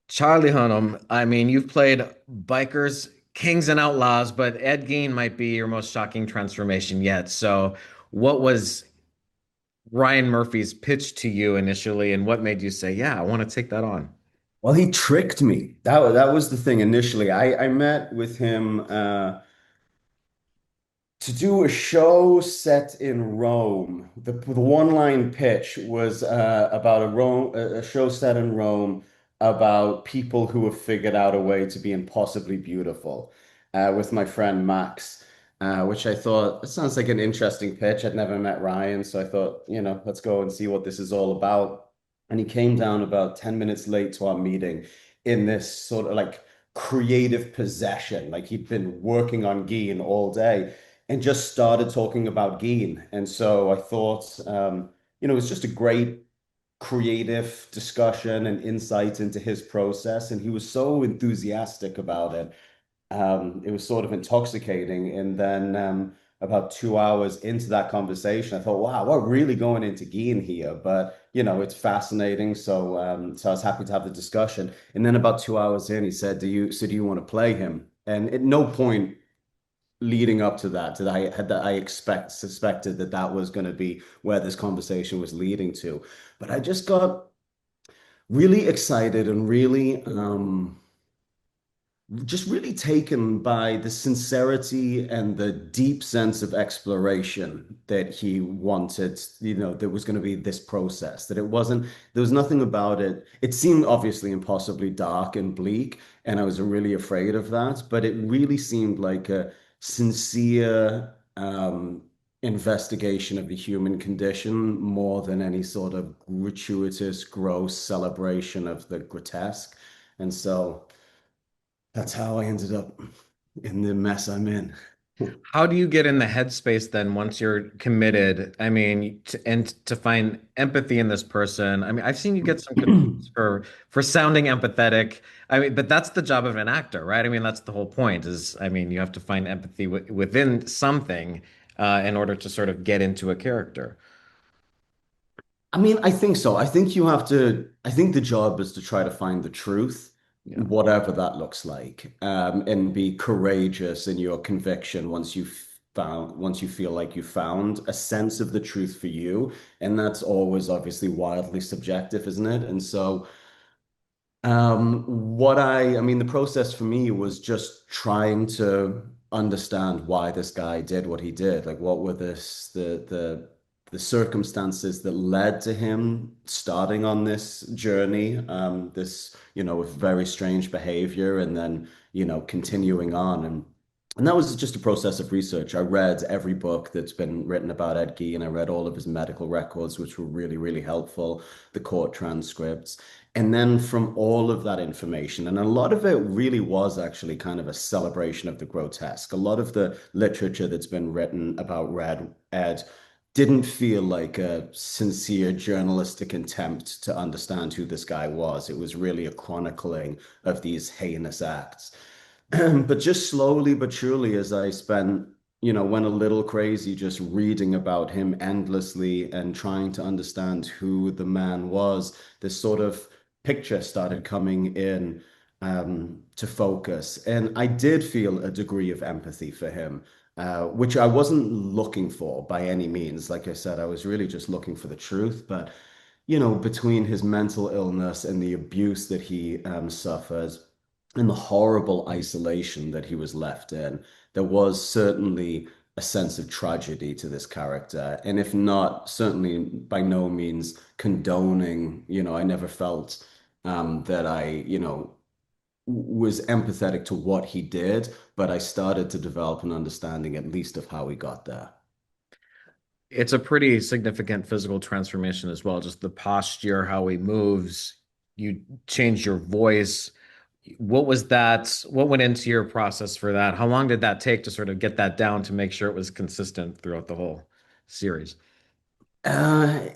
Charlie Hunnam, I mean, you've played bikers, kings, and outlaws, but Ed Gein might be your most shocking transformation yet. So, what was Ryan Murphy's pitch to you initially, and what made you say, "Yeah, I want to take that on"? Well, he tricked me. That was the thing initially. I met with him to do a show set in Rome. The one-line pitch was about a show set in Rome about people who have figured out a way to be impossibly beautiful with my friend Max, which I thought it sounds like an interesting pitch. I'd never met Ryan, so I thought, let's go and see what this is all about. And he came down about 10 minutes late to our meeting in this sort of like creative possession, like he'd been working on Gian all day and just started talking about Geen. And so I thought, it was just a great creative discussion and insight into his process. And he was so enthusiastic about it. It was sort of intoxicating. And then about 2 hours into that conversation, I thought, wow, we're really going into Geen here. But, it's fascinating. So I was happy to have the discussion. And then about 2 hours in, he said, do you want to play him? And at no point leading up to that I suspected that that was going to be where this conversation was leading to, but I just got really excited and really just really taken by the sincerity and the deep sense of exploration that he wanted, there was going to be this process, that there was nothing about it. It seemed obviously impossibly dark and bleak, and I was really afraid of that, but it really seemed like a sincere investigation of the human condition more than any sort of gratuitous, gross celebration of the grotesque. And so that's how I ended up in the mess I'm in. How do you get in the headspace then once you're committed? I mean, and to find empathy in this person. I mean, I've seen you get some critiques for sounding empathetic. I mean, but that's the job of an actor, right? I mean, that's the whole point is, I mean, you have to find empathy within something in order to sort of get into a character. I mean, I think so. I think the job is to try to find the truth, Yeah. whatever that looks like, and be courageous in your conviction once you feel like you found a sense of the truth for you. And that's always obviously wildly subjective, isn't it? And so, I mean, the process for me was just trying to understand why this guy did what he did. Like, what were the circumstances that led to him starting on this journey, this, with very strange behavior, and then, continuing on. And that was just a process of research. I read every book that's been written about Ed Gein, and I read all of his medical records, which were really, really helpful, the court transcripts. And then from all of that information, and a lot of it really was actually kind of a celebration of the grotesque. A lot of the literature that's been written about Red Ed didn't feel like a sincere journalistic attempt to understand who this guy was. It was really a chronicling of these heinous acts. But just slowly but surely, as I went a little crazy just reading about him endlessly and trying to understand who the man was, this sort of picture started coming in to focus. And I did feel a degree of empathy for him, which I wasn't looking for by any means. Like I said, I was really just looking for the truth. But between his mental illness and the abuse that he suffers and the horrible isolation that he was left in, there was certainly a sense of tragedy to this character. And if not, certainly by no means condoning, I never felt that was empathetic to what he did, but I started to develop an understanding at least of how he got there. It's a pretty significant physical transformation as well, just the posture, how he moves. You change your voice. What was that? What went into your process for that? How long did that take to sort of get that down to make sure it was consistent throughout the whole series? Uh,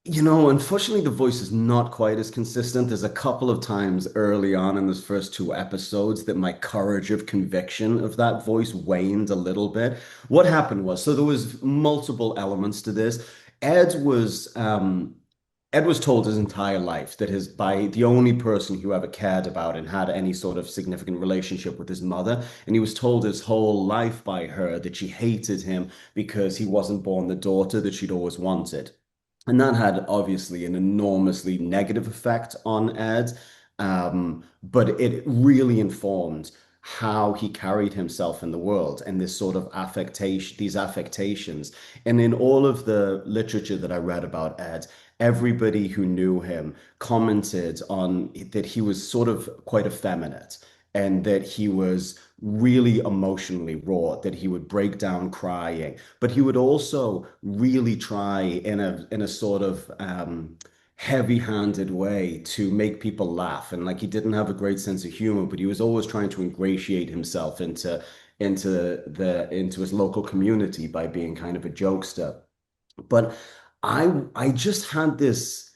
Unfortunately, the voice is not quite as consistent. There's a couple of times early on in those first two episodes that my courage of conviction of that voice waned a little bit. What happened was, so there was multiple elements to this. Ed was Ed was told his entire life that his by the only person who ever cared about and had any sort of significant relationship with his mother, and he was told his whole life by her that she hated him because he wasn't born the daughter that she'd always wanted. And that had obviously an enormously negative effect on Ed, but it really informed how he carried himself in the world and this sort of affectation, these affectations. And in all of the literature that I read about Ed, everybody who knew him commented on that he was sort of quite effeminate and that he was really emotionally raw, that he would break down crying, but he would also really try in a sort of heavy-handed way to make people laugh. And like he didn't have a great sense of humor, but he was always trying to ingratiate himself into his local community by being kind of a jokester. But I just had this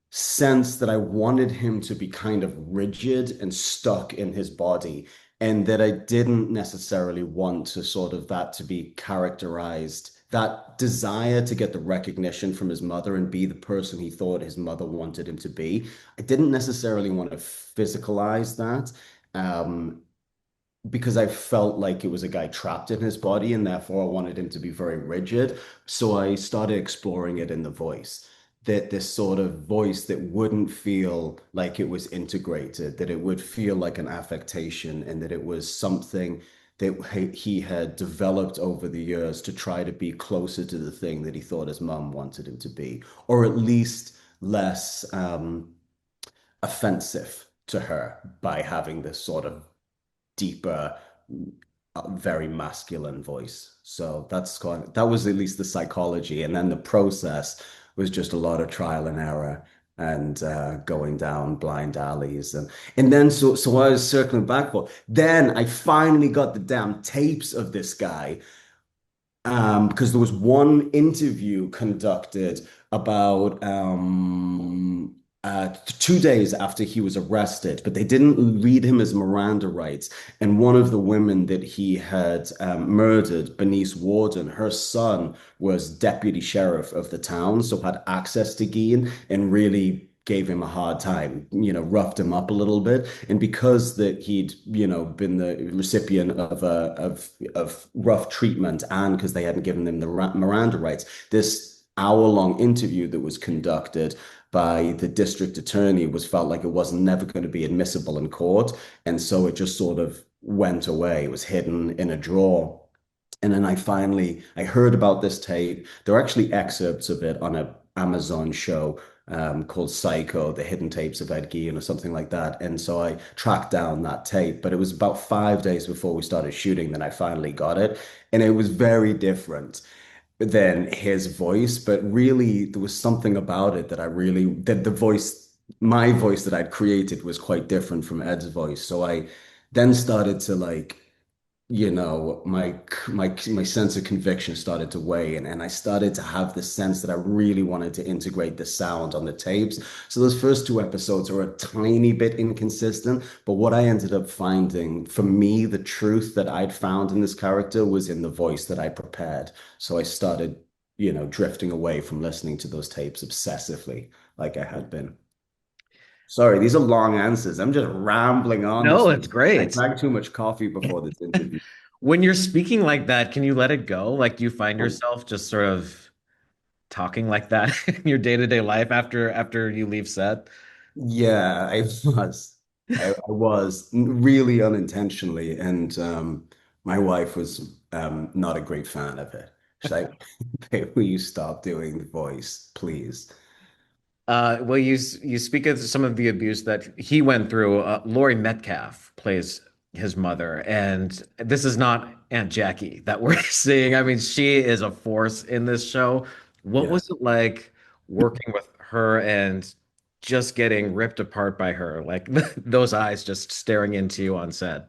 sense that I wanted him to be kind of rigid and stuck in his body, and that I didn't necessarily want to sort of that to be characterized, that desire to get the recognition from his mother and be the person he thought his mother wanted him to be. I didn't necessarily want to physicalize that. Um, because I felt like it was a guy trapped in his body, and therefore I wanted him to be very rigid. So I started exploring it in the voice, that this sort of voice that wouldn't feel like it was integrated, that it would feel like an affectation, and that it was something that he had developed over the years to try to be closer to the thing that he thought his mum wanted him to be, or at least less offensive to her by having this sort of deeper, very masculine voice. So that was at least the psychology, and then the process was just a lot of trial and error and going down blind alleys, and then so I was circling back for. Then I finally got the damn tapes of this guy because there was one interview conducted about 2 days after he was arrested, but they didn't read him his Miranda rights. And one of the women that he had murdered, Bernice Warden, her son was deputy sheriff of the town, so had access to Gein and really gave him a hard time, roughed him up a little bit. And because that he'd, been the recipient of rough treatment, and because they hadn't given him the Miranda rights, this hour-long interview that was conducted by the district attorney was felt like it wasn't never going to be admissible in court. And so it just sort of went away. It was hidden in a drawer. And then I heard about this tape. There are actually excerpts of it on a Amazon show called Psycho, The Hidden Tapes of Ed Gein or something like that. And so I tracked down that tape, but it was about 5 days before we started shooting that I finally got it. And it was very different than his voice, but really there was something about it that my voice that I'd created was quite different from Ed's voice. So I then started to like, my sense of conviction started to wane, and I started to have the sense that I really wanted to integrate the sound on the tapes. So those first two episodes are a tiny bit inconsistent, but what I ended up finding, for me, the truth that I'd found in this character was in the voice that I prepared. So I started, drifting away from listening to those tapes obsessively, like I had been. Sorry, these are long answers. I'm just rambling on No, this. it's I great. drank too much coffee before this interview. When you're speaking like that, can you let it go? Like, do you find Oh, yourself just sort of talking like that in your day-to-day life after you leave set? yeah, I was. I was really unintentionally, and my wife was not a great fan of it. She's like, "Hey, will you stop doing the voice, please?" Well, you speak of some of the abuse that he went through. Laurie Metcalf plays his mother, and this is not Aunt Jackie that we're seeing. I mean, she is a force in this show. What Yeah. was it like working with her and just getting ripped apart by her? Like those eyes just staring into you on set.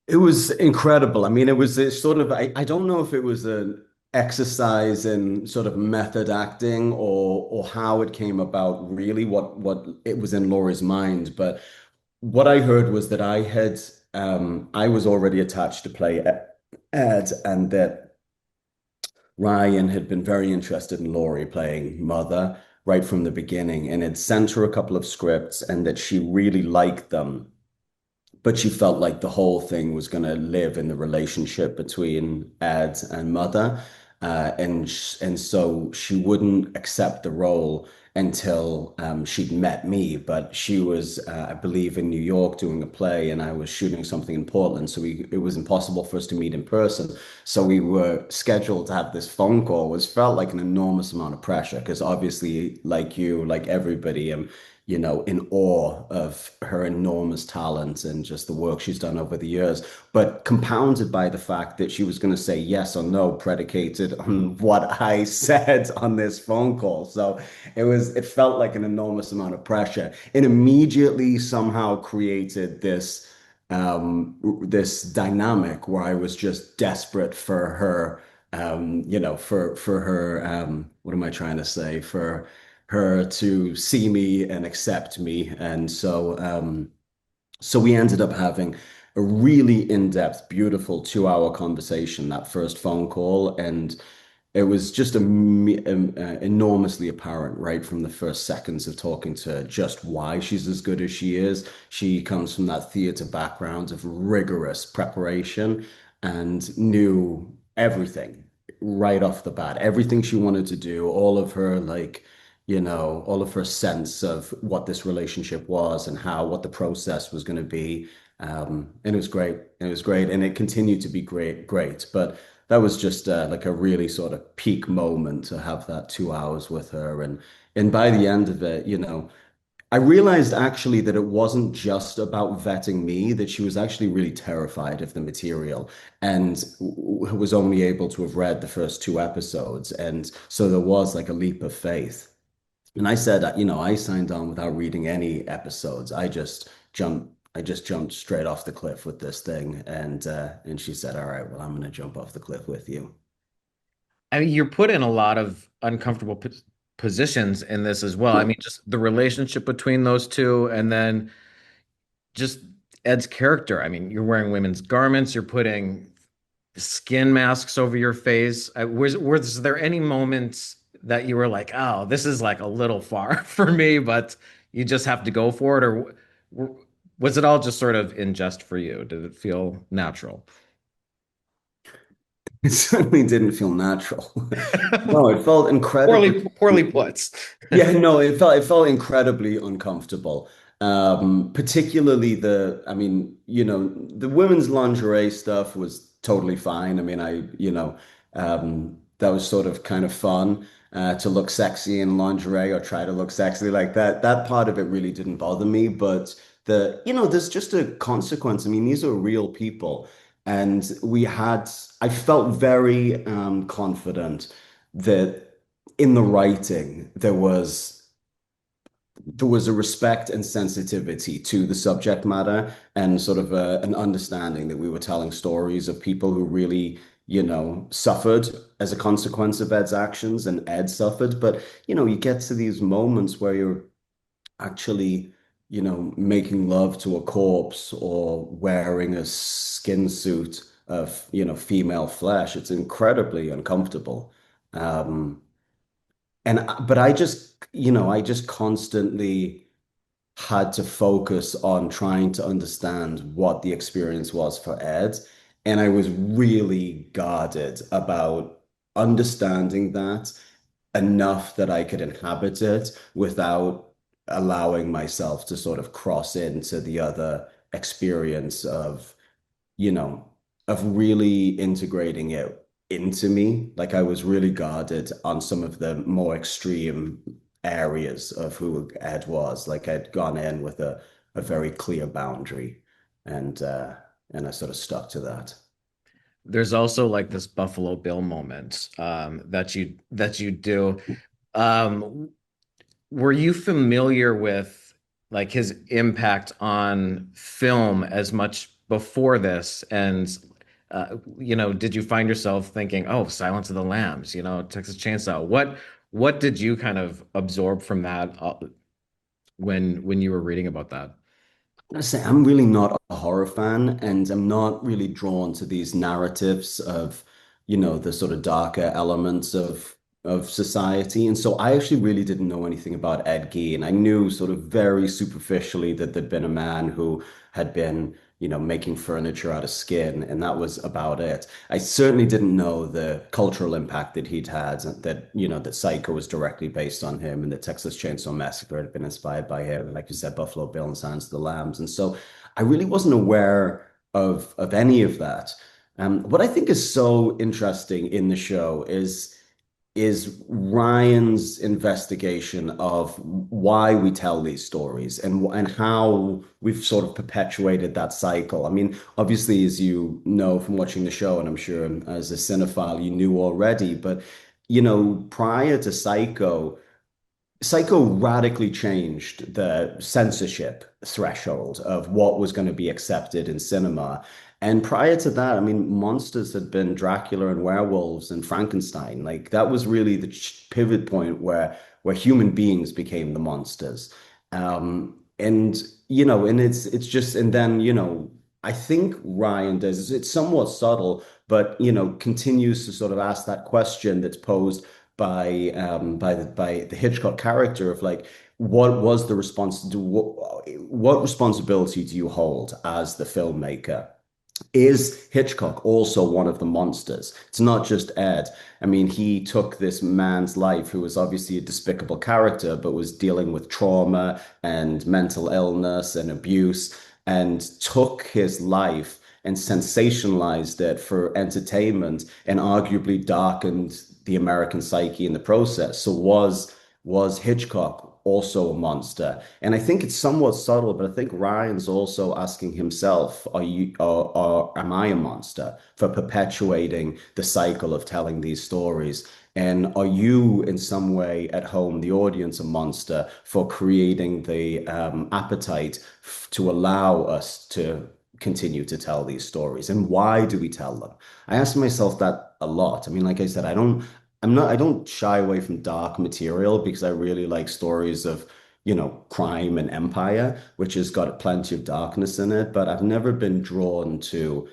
It was incredible. I mean, it was a sort of, I don't know if it was an exercise in sort of method acting or how it came about, really, what it was in Laura's mind. But what I heard was that I was already attached to play Ed, and that Ryan had been very interested in Laurie playing Mother. right from the beginning and had sent her a couple of scripts and that she really liked them, but she felt like the whole thing was going to live in the relationship between Ed and Mother, and so she wouldn't accept the role until she'd met me. But she was, I believe, in New York doing a play, and I was shooting something in Portland, so it was impossible for us to meet in person. So we were scheduled to have this phone call, which felt like an enormous amount of pressure because obviously, like you, like everybody, in awe of her enormous talent and just the work she's done over the years, but compounded by the fact that she was going to say yes or no, predicated on what I said on this phone call. So it felt like an enormous amount of pressure. It immediately somehow created this dynamic where I was just desperate for her, for her, what am I trying to say? For her to see me and accept me. And so we ended up having a really in-depth, beautiful 2 hour conversation, that first phone call. And it was just enormously apparent right from the first seconds of talking to her just why she's as good as she is. She comes from that theater background of rigorous preparation and knew everything right off the bat, everything she wanted to do, all of her all of her sense of what this relationship was and what the process was going to be. And it was great. It was great. And it continued to be great. But that was just like a really sort of peak moment to have that 2 hours with her. And by the end of it, I realized actually that it wasn't just about vetting me, that she was actually really terrified of the material and was only able to have read the first 2 episodes. And so there was like a leap of faith. And I said, I signed on without reading any episodes. I just jumped straight off the cliff with this thing. And she said, all right, well, I'm going to jump off the cliff with you. I mean, you're put in a lot of uncomfortable positions in this as well. I mean, just the relationship between those two, and then just Ed's character. I mean, you're wearing women's garments, you're putting skin masks over your face. Was there any moments that you were like, oh, this is like a little far for me, but you just have to go for it? Or was it all just sort of in jest for you? Did it feel natural? It certainly didn't feel natural. No, it felt incredibly. Poorly put. Yeah, no, it felt incredibly uncomfortable. Particularly I mean, the women's lingerie stuff was totally fine. I mean, that was sort of kind of fun to look sexy in lingerie or try to look sexy like that. That part of it really didn't bother me, but there's just a consequence. I mean, these are real people, and I felt very confident that in the writing, there was a respect and sensitivity to the subject matter and sort of an understanding that we were telling stories of people who really, suffered as a consequence of Ed's actions and Ed suffered. But, you get to these moments where you're actually, making love to a corpse or wearing a skin suit of, female flesh. It's incredibly uncomfortable. Um, but I just constantly had to focus on trying to understand what the experience was for Ed. And I was really guarded about understanding that enough that I could inhabit it without allowing myself to sort of cross into the other experience you know, of really integrating it into me. Like I was really guarded on some of the more extreme areas of who Ed was. Like I'd gone in with a very clear boundary and uh and I sort of stuck to that. There's also like this Buffalo Bill moment that you do. Um, were you familiar with like his impact on film as much before this? And did you find yourself thinking, "Oh, Silence of the Lambs," Texas Chainsaw? What did you kind of absorb from that when you were reading about that? I say I'm really not a horror fan, and I'm not really drawn to these narratives of, the sort of darker elements of of society. And so I actually really didn't know anything about Ed Gein. I knew sort of very superficially that there'd been a man who had been, making furniture out of skin, and that was about it. I certainly didn't know the cultural impact that he'd had, and that, that Psycho was directly based on him, and the Texas Chainsaw Massacre had been inspired by him, like you said, Buffalo Bill and Silence of the Lambs. And so I really wasn't aware of any of that. What I think is so interesting in the show is Ryan's investigation of why we tell these stories and how we've sort of perpetuated that cycle. I mean, obviously, as you know from watching the show, and I'm sure as a cinephile you knew already, but prior to Psycho radically changed the censorship threshold of what was going to be accepted in cinema. And prior to that, I mean, monsters had been Dracula and werewolves and Frankenstein. Like that was really the pivot point where human beings became the monsters. And and it's just and then I think Ryan does it's somewhat subtle, but continues to sort of ask that question that's posed by the Hitchcock character of like what was the response to what responsibility do you hold as the filmmaker? Is Hitchcock also one of the monsters? It's not just Ed. I mean, he took this man's life who was obviously a despicable character, but was dealing with trauma and mental illness and abuse, and took his life and sensationalized it for entertainment and arguably darkened the American psyche in the process. So was Hitchcock also a monster? And I think it's somewhat subtle, but I think Ryan's also asking himself, or am I a monster for perpetuating the cycle of telling these stories? And are you in some way at home, the audience, a monster for creating the appetite to allow us to continue to tell these stories? And why do we tell them? I ask myself that a lot. I mean, like I said, I don't shy away from dark material because I really like stories of, crime and empire, which has got plenty of darkness in it, but I've never been drawn to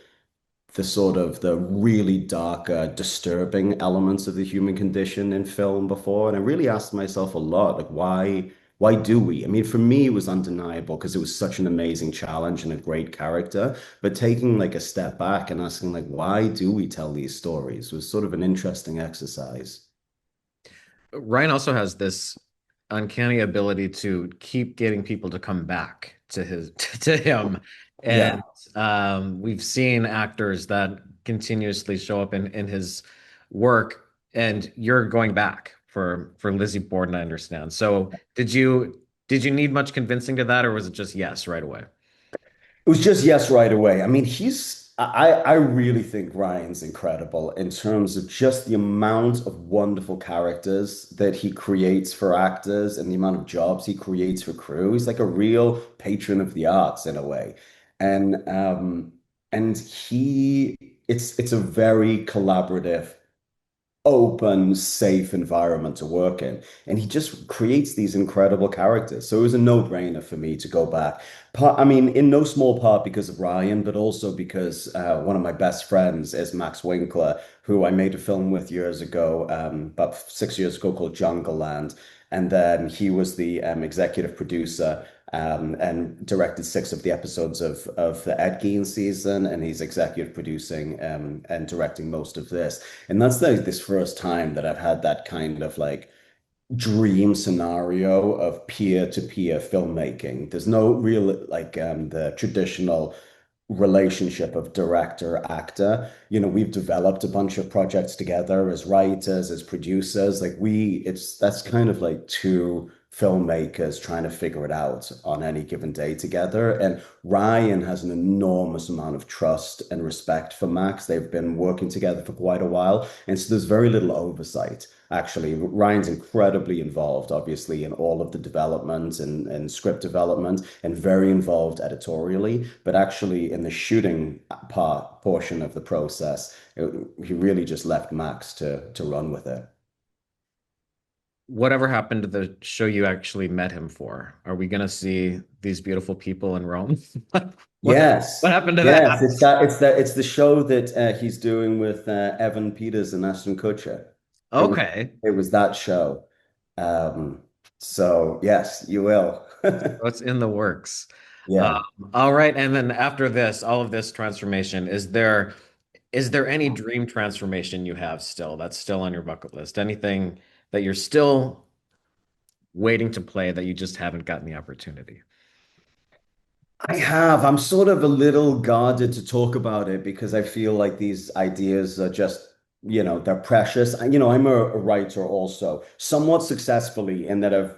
the really darker, disturbing elements of the human condition in film before. And I really asked myself a lot, like, why do we? I mean, for me, it was undeniable because it was such an amazing challenge and a great character. But taking like a step back and asking, like, why do we tell these stories was sort of an interesting exercise. Ryan also has this uncanny ability to keep getting people to come back to his to him. Yeah. And we've seen actors that continuously show up in his work, and you're going back for Lizzie Borden, I understand. So did you need much convincing to that, or was it just yes right away? It was just yes right away. I mean, I really think Ryan's incredible in terms of just the amount of wonderful characters that he creates for actors and the amount of jobs he creates for crew. He's like a real patron of the arts in a way. And it's a very collaborative open, safe environment to work in. And he just creates these incredible characters. So it was a no-brainer for me to go back. I mean, in no small part because of Ryan, but also because one of my best friends is Max Winkler, who I made a film with years ago, about 6 years ago, called Jungle Land. And then he was the executive producer and directed 6 of the episodes of the Ed Gein season, and he's executive producing and directing most of this. And that's like this first time that I've had that kind of like dream scenario of peer-to-peer filmmaking. There's no real like the traditional relationship of director actor. We've developed a bunch of projects together as writers, as producers. Like that's kind of like two filmmakers trying to figure it out on any given day together. And Ryan has an enormous amount of trust and respect for Max. They've been working together for quite a while. And so there's very little oversight. Actually, Ryan's incredibly involved, obviously, in all of the development and script development, and very involved editorially. But actually, in the shooting portion of the process, he really just left Max to run with it. Whatever happened to the show you actually met him for? Are we going to see these beautiful people in Rome? What what Yes, happened to yes, that? it's the show that he's doing with Evan Peters and Ashton Kutcher. It was Okay. it was that show. Um, so yes, you will. What's in the works? Um, Yeah. all right. And then after this, all of this transformation, is there any dream transformation you have still that's still on your bucket list? Anything that you're still waiting to play that you just haven't gotten the opportunity? I have. I'm sort of a little guarded to talk about it because I feel like these ideas are just, they're precious. I'm a writer also, somewhat successfully in that I've,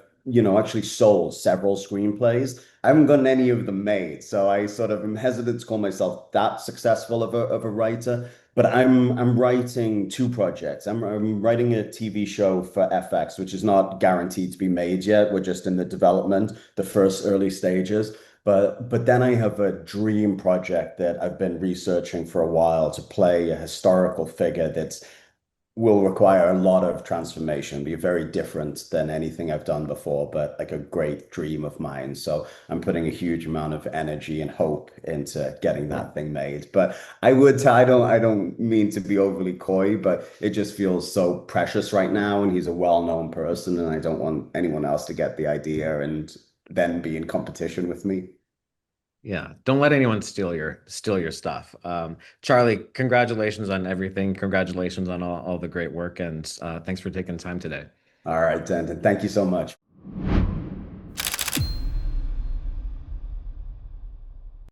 actually sold several screenplays. I haven't gotten any of them made, so I sort of am hesitant to call myself that successful of a writer. But I'm writing two projects. I'm writing a TV show for FX, which is not guaranteed to be made yet. We're just in the development, the first early stages. But then I have a dream project that I've been researching for a while to play a historical figure that will require a lot of transformation, be very different than anything I've done before, but like a great dream of mine. So I'm putting a huge amount of energy and hope into getting that thing made. But I don't mean to be overly coy, but it just feels so precious right now. And he's a well-known person, and I don't want anyone else to get the idea and then be in competition with me. Yeah, don't let anyone steal your stuff. Charlie, congratulations on everything. Congratulations on all the great work, and thanks for taking time today. All right, Denton. Thank you so much.